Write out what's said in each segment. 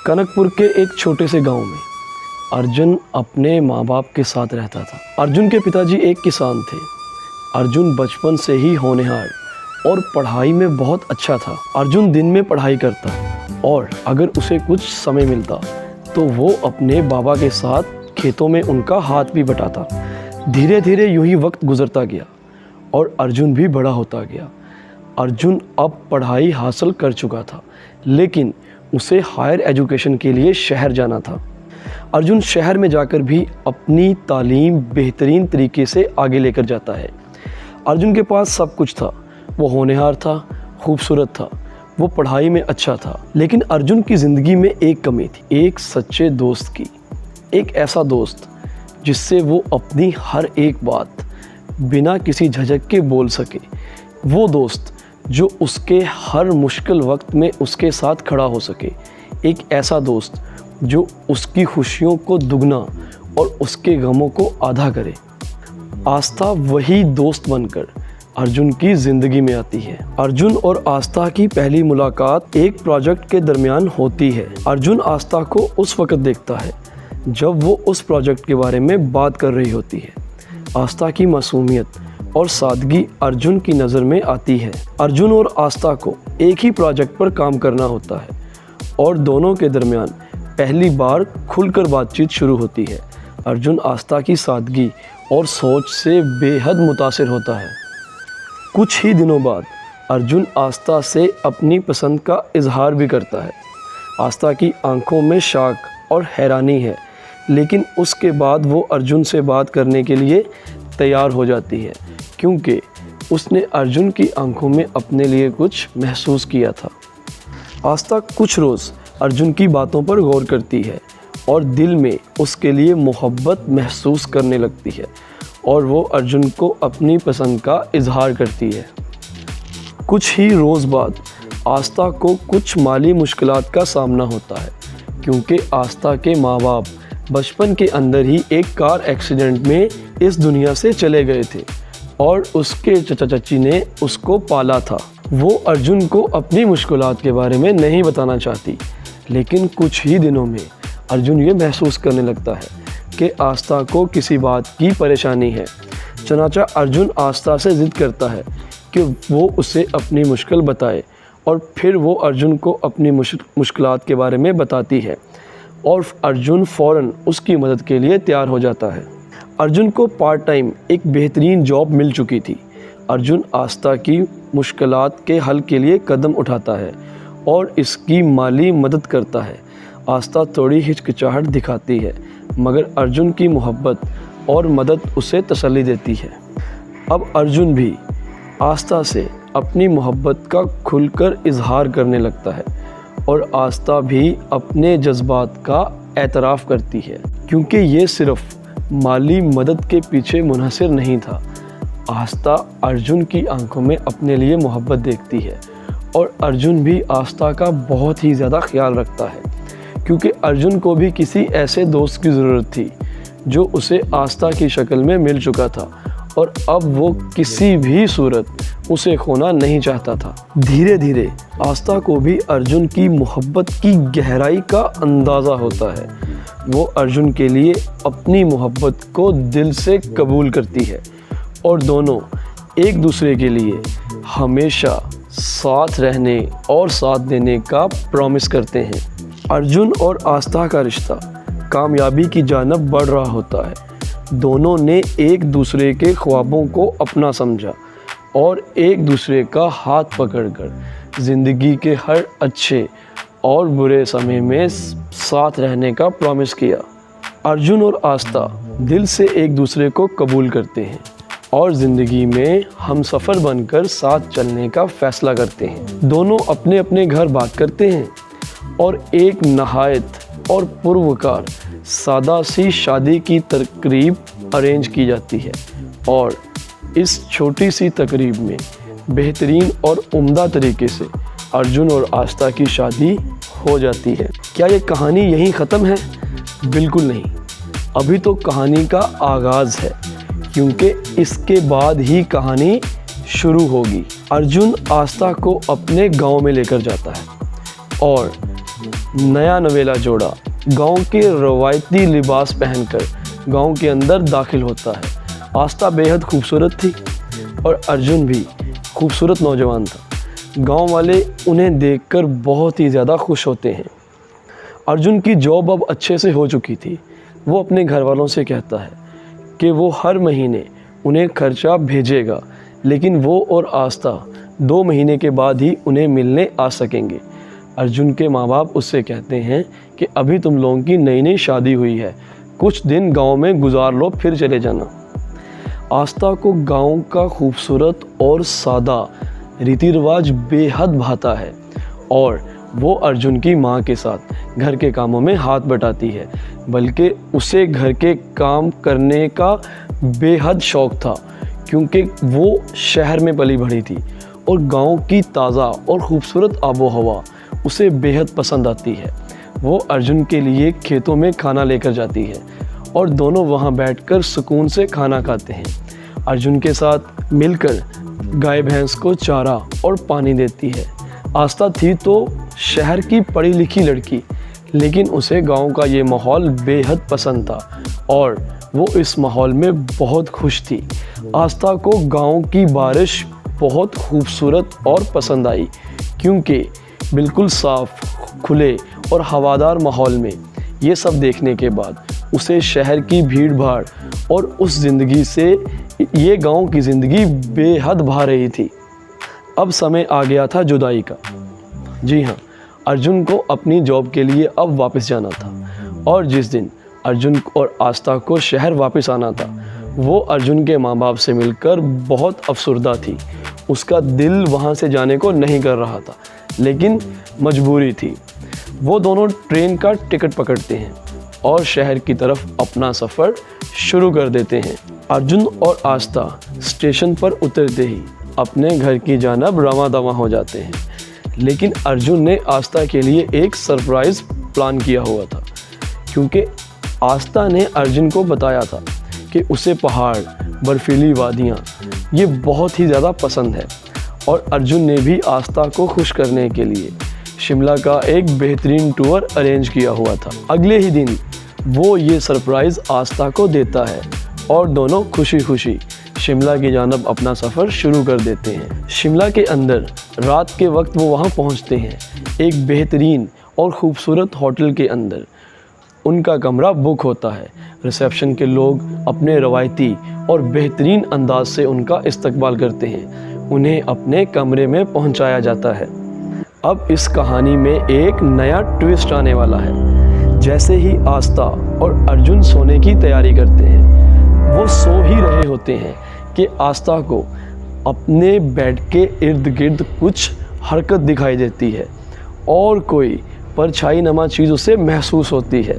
कनकपुर के एक छोटे से गांव में अर्जुन अपने माँ बाप के साथ रहता था। अर्जुन के पिताजी एक किसान थे। अर्जुन बचपन से ही होनहार और पढ़ाई में बहुत अच्छा था। अर्जुन दिन में पढ़ाई करता और अगर उसे कुछ समय मिलता तो वो अपने बाबा के साथ खेतों में उनका हाथ भी बटाता। धीरे धीरे यूं ही वक्त गुजरता गया और अर्जुन भी बड़ा होता गया। अर्जुन अब पढ़ाई हासिल कर चुका था, लेकिन उसे हायर एजुकेशन के लिए शहर जाना था। अर्जुन शहर में जाकर भी अपनी तालीम बेहतरीन तरीके से आगे लेकर जाता है। अर्जुन के पास सब कुछ था। वो होनहार था, खूबसूरत था, वो पढ़ाई में अच्छा था, लेकिन अर्जुन की ज़िंदगी में एक कमी थी, एक सच्चे दोस्त की। एक ऐसा दोस्त जिससे वो अपनी हर एक बात बिना किसी झिझक के बोल सके। वो दोस्त जो उसके हर मुश्किल वक्त में उसके साथ खड़ा हो सके। एक ऐसा दोस्त जो उसकी खुशियों को दुगना और उसके गमों को आधा करे। आस्था वही दोस्त बनकर अर्जुन की ज़िंदगी में आती है। अर्जुन और आस्था की पहली मुलाकात एक प्रोजेक्ट के दरमियान होती है। अर्जुन आस्था को उस वक्त देखता है जब वो उस प्रोजेक्ट के बारे में बात कर रही होती है। आस्था की मासूमियत और सादगी अर्जुन की नज़र में आती है। अर्जुन और आस्था को एक ही प्रोजेक्ट पर काम करना होता है और दोनों के दरमियान पहली बार खुलकर बातचीत शुरू होती है। अर्जुन आस्था की सादगी और सोच से बेहद मुतासिर होता है। कुछ ही दिनों बाद अर्जुन आस्था से अपनी पसंद का इजहार भी करता है। आस्था की आंखों में शक और हैरानी है, लेकिन उसके बाद वो अर्जुन से बात करने के लिए तैयार हो जाती है, क्योंकि उसने अर्जुन की आंखों में अपने लिए कुछ महसूस किया था। आस्था कुछ रोज़ अर्जुन की बातों पर गौर करती है और दिल में उसके लिए मोहब्बत महसूस करने लगती है और वो अर्जुन को अपनी पसंद का इजहार करती है। कुछ ही रोज़ बाद आस्था को कुछ माली मुश्किलात का सामना होता है, क्योंकि आस्था के माँ बाप बचपन के अंदर ही एक कार एक्सीडेंट में इस दुनिया से चले गए थे और उसके चचा चाची ने उसको पाला था। वो अर्जुन को अपनी मुश्किलात के बारे में नहीं बताना चाहती, लेकिन कुछ ही दिनों में अर्जुन ये महसूस करने लगता है कि आस्था को किसी बात की परेशानी है। चनाचा अर्जुन आस्था से ज़िद करता है कि वो उसे अपनी मुश्किल बताए और फिर वो अर्जुन को अपनी मुश्किलात के बारे में बताती है और अर्जुन फ़ौरन उसकी मदद के लिए तैयार हो जाता है। अर्जुन को पार्ट टाइम एक बेहतरीन जॉब मिल चुकी थी। अर्जुन आस्था की मुश्किलात के हल के लिए कदम उठाता है और इसकी माली मदद करता है। आस्था थोड़ी हिचकिचाहट दिखाती है, मगर अर्जुन की मोहब्बत और मदद उसे तसल्ली देती है। अब अर्जुन भी आस्था से अपनी मोहब्बत का खुलकर इजहार करने लगता है और आस्था भी अपने जज्बात का एतराफ़ करती है, क्योंकि ये सिर्फ़ माली मदद के पीछे मुनहसर नहीं था। आस्था अर्जुन की आंखों में अपने लिए मोहब्बत देखती है और अर्जुन भी आस्था का बहुत ही ज़्यादा ख्याल रखता है, क्योंकि अर्जुन को भी किसी ऐसे दोस्त की ज़रूरत थी जो उसे आस्था की शक्ल में मिल चुका था और अब वो किसी भी सूरत उसे खोना नहीं चाहता था। धीरे धीरे आस्था को भी अर्जुन की मोहब्बत की गहराई का अंदाज़ा होता है। वो अर्जुन के लिए अपनी मोहब्बत को दिल से कबूल करती है और दोनों एक दूसरे के लिए हमेशा साथ रहने और साथ देने का प्रॉमिस करते हैं। अर्जुन और आस्था का रिश्ता कामयाबी की जानब बढ़ रहा होता है। दोनों ने एक दूसरे के ख्वाबों को अपना समझा और एक दूसरे का हाथ पकड़कर ज़िंदगी के हर अच्छे और बुरे समय में साथ रहने का प्रॉमिस किया। अर्जुन और आस्था दिल से एक दूसरे को कबूल करते हैं और ज़िंदगी में हम सफ़र बनकर साथ चलने का फ़ैसला करते हैं। दोनों अपने अपने घर बात करते हैं और एक नहायत और पुरवकार सादा सी शादी की तकरीब अरेंज की जाती है और इस छोटी सी तकरीब में बेहतरीन और उम्दा तरीके से अर्जुन और आस्था की शादी हो जाती है। क्या ये कहानी यहीं ख़त्म है? बिल्कुल नहीं, अभी तो कहानी का आगाज़ है, क्योंकि इसके बाद ही कहानी शुरू होगी। अर्जुन आस्था को अपने गांव में लेकर जाता है और नया नवेला जोड़ा गांव के रवायती लिबास पहनकर गांव के अंदर दाखिल होता है। आस्था बेहद खूबसूरत थी और अर्जुन भी खूबसूरत नौजवान था। गांव वाले उन्हें देखकर बहुत ही ज़्यादा खुश होते हैं। अर्जुन की जॉब अब अच्छे से हो चुकी थी। वो अपने घर वालों से कहता है कि वो हर महीने उन्हें खर्चा भेजेगा, लेकिन वो और आस्था 2 महीने के बाद ही उन्हें मिलने आ सकेंगे। अर्जुन के माँ बाप उससे कहते हैं कि अभी तुम लोगों की नई नई शादी हुई है, कुछ दिन गांव में गुजार लो फिर चले जाना। आस्था को गांव का खूबसूरत और सादा रीति रिवाज बेहद भाता है और वो अर्जुन की माँ के साथ घर के कामों में हाथ बटाती है, बल्कि उसे घर के काम करने का बेहद शौक़ था क्योंकि वो शहर में पली बढ़ी थी और गांव की ताज़ा और ख़ूबसूरत आबो हवा उसे बेहद पसंद आती है। वो अर्जुन के लिए खेतों में खाना लेकर जाती है और दोनों वहां बैठकर सुकून से खाना खाते हैं। अर्जुन के साथ मिलकर गाय भैंस को चारा और पानी देती है। आस्था थी तो शहर की पढ़ी लिखी लड़की, लेकिन उसे गांव का ये माहौल बेहद पसंद था और वो इस माहौल में बहुत खुश थी। आस्था को गांव की बारिश बहुत खूबसूरत और पसंद आई क्योंकि बिल्कुल साफ़, खुले और हवादार माहौल में ये सब देखने के बाद उसे शहर की भीड़ भाड़ और उस ज़िंदगी से ये गांव की ज़िंदगी बेहद भा रही थी। अब समय आ गया था जुदाई का। जी हाँ, अर्जुन को अपनी जॉब के लिए अब वापस जाना था और जिस दिन अर्जुन और आस्था को शहर वापस आना था, वो अर्जुन के माँ बाप से मिलकर बहुत अफसरदा थी। उसका दिल वहाँ से जाने को नहीं कर रहा था, लेकिन मजबूरी थी। वो दोनों ट्रेन का टिकट पकड़ते हैं और शहर की तरफ अपना सफ़र शुरू कर देते हैं। अर्जुन और आस्था स्टेशन पर उतरते ही अपने घर की जानब रवां दवां हो जाते हैं, लेकिन अर्जुन ने आस्था के लिए एक सरप्राइज़ प्लान किया हुआ था क्योंकि आस्था ने अर्जुन को बताया था कि उसे पहाड़, बर्फीली वादियाँ ये बहुत ही ज़्यादा पसंद है और अर्जुन ने भी आस्था को खुश करने के लिए शिमला का एक बेहतरीन टूर अरेंज किया हुआ था। अगले ही दिन वो ये सरप्राइज़ आस्था को देता है और दोनों खुशी खुशी शिमला की जानब अपना सफ़र शुरू कर देते हैं। शिमला के अंदर रात के वक्त वो वहाँ पहुँचते हैं। एक बेहतरीन और ख़ूबसूरत होटल के अंदर उनका कमरा बुक होता है। रिसेप्शन के लोग अपने रवायती और बेहतरीन अंदाज से उनका इस्तकबाल करते हैं। उन्हें अपने कमरे में पहुंचाया जाता है। अब इस कहानी में एक नया ट्विस्ट आने वाला है। जैसे ही आस्था और अर्जुन सोने की तैयारी करते हैं, वो सो ही रहे होते हैं कि आस्था को अपने बेड के इर्द गिर्द कुछ हरकत दिखाई देती है और कोई परछाई नमा चीज़ उसे महसूस होती है।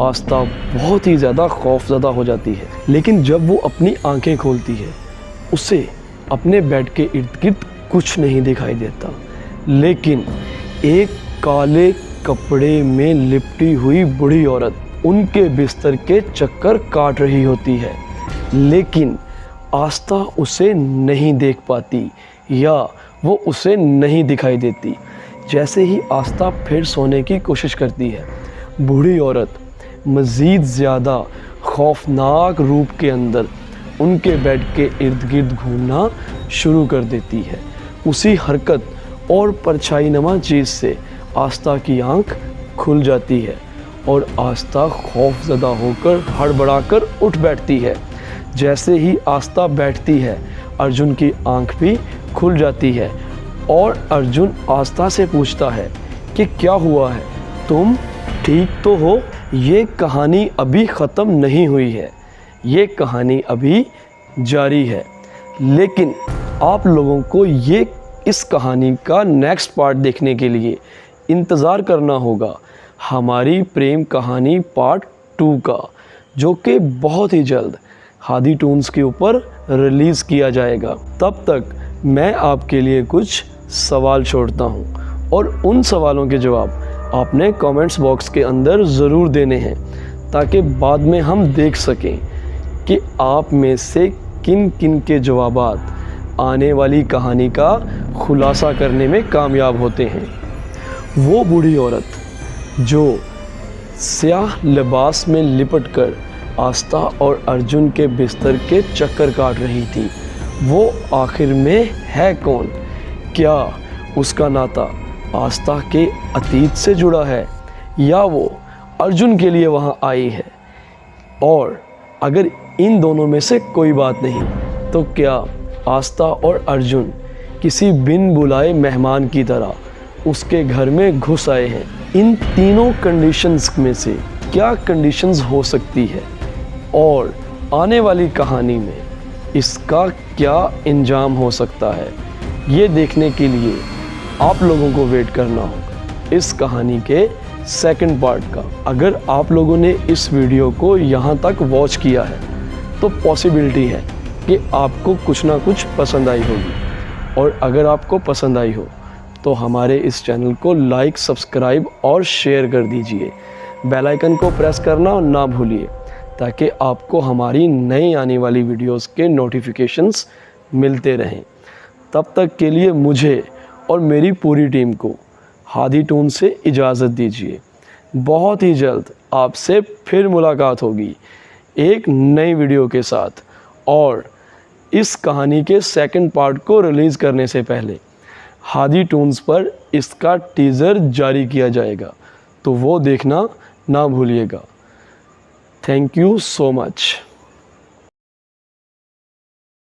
आस्था बहुत ही ज़्यादा खौफज़दा हो जाती है, लेकिन जब वो अपनी आंखें खोलती है, उसे अपने बेड के इर्द गिर्द कुछ नहीं दिखाई देता, लेकिन एक काले कपड़े में लिपटी हुई बूढ़ी औरत उनके बिस्तर के चक्कर काट रही होती है। लेकिन आस्था उसे नहीं देख पाती या वो उसे नहीं दिखाई देती। जैसे ही आस्था फिर सोने की कोशिश करती है, बूढ़ी औरत मज़ीद ज़्यादा खौफनाक रूप के अंदर उनके बेड के इर्द गिर्द घूमना शुरू कर देती है। उसी हरकत और परछाई नमा चीज़ से आस्था की आंख खुल जाती है और आस्था खौफज़दा होकर हड़बड़ाकर उठ बैठती है। जैसे ही आस्था बैठती है, अर्जुन की आंख भी खुल जाती है और अर्जुन आस्था से पूछता है कि क्या हुआ है, तुम ठीक तो हो? ये कहानी अभी ख़त्म नहीं हुई है, ये कहानी अभी जारी है, लेकिन आप लोगों को इस कहानी का नेक्स्ट पार्ट देखने के लिए इंतज़ार करना होगा हमारी प्रेम कहानी पार्ट 2 का, जो कि बहुत ही जल्द हादी टून्स के ऊपर रिलीज़ किया जाएगा। तब तक मैं आपके लिए कुछ सवाल छोड़ता हूँ और उन सवालों के जवाब आपने कमेंट्स बॉक्स के अंदर ज़रूर देने हैं, ताकि बाद में हम देख सकें कि आप में से किन किन के जवाबात आने वाली कहानी का खुलासा करने में कामयाब होते हैं। वो बूढ़ी औरत जो स्याह लिबास में लिपटकर आस्था और अर्जुन के बिस्तर के चक्कर काट रही थी, वो आखिर में है कौन? क्या उसका नाता आस्था के अतीत से जुड़ा है या वो अर्जुन के लिए वहाँ आई है? और अगर इन दोनों में से कोई बात नहीं, तो क्या आस्था और अर्जुन किसी बिन बुलाए मेहमान की तरह उसके घर में घुस आए हैं? इन तीनों कंडीशंस में से क्या कंडीशंस हो सकती है और आने वाली कहानी में इसका क्या इंजाम हो सकता है, ये देखने के लिए आप लोगों को वेट करना होगा इस कहानी के सेकंड पार्ट का। अगर आप लोगों ने इस वीडियो को यहाँ तक वॉच किया है तो पॉसिबिलिटी है कि आपको कुछ ना कुछ पसंद आई होगी, और अगर आपको पसंद आई हो तो हमारे इस चैनल को लाइक, सब्सक्राइब और शेयर कर दीजिए। बेल आइकन को प्रेस करना ना भूलिए ताकि आपको हमारी नई आने वाली वीडियोस के नोटिफिकेशंस मिलते रहें। तब तक के लिए मुझे और मेरी पूरी टीम को हादी टून से इजाज़त दीजिए। बहुत ही जल्द आपसे फिर मुलाकात होगी एक नई वीडियो के साथ, और इस कहानी के सेकंड पार्ट को रिलीज़ करने से पहले हादी टून्स पर इसका टीज़र जारी किया जाएगा, तो वो देखना ना भूलिएगा। Thank you so much.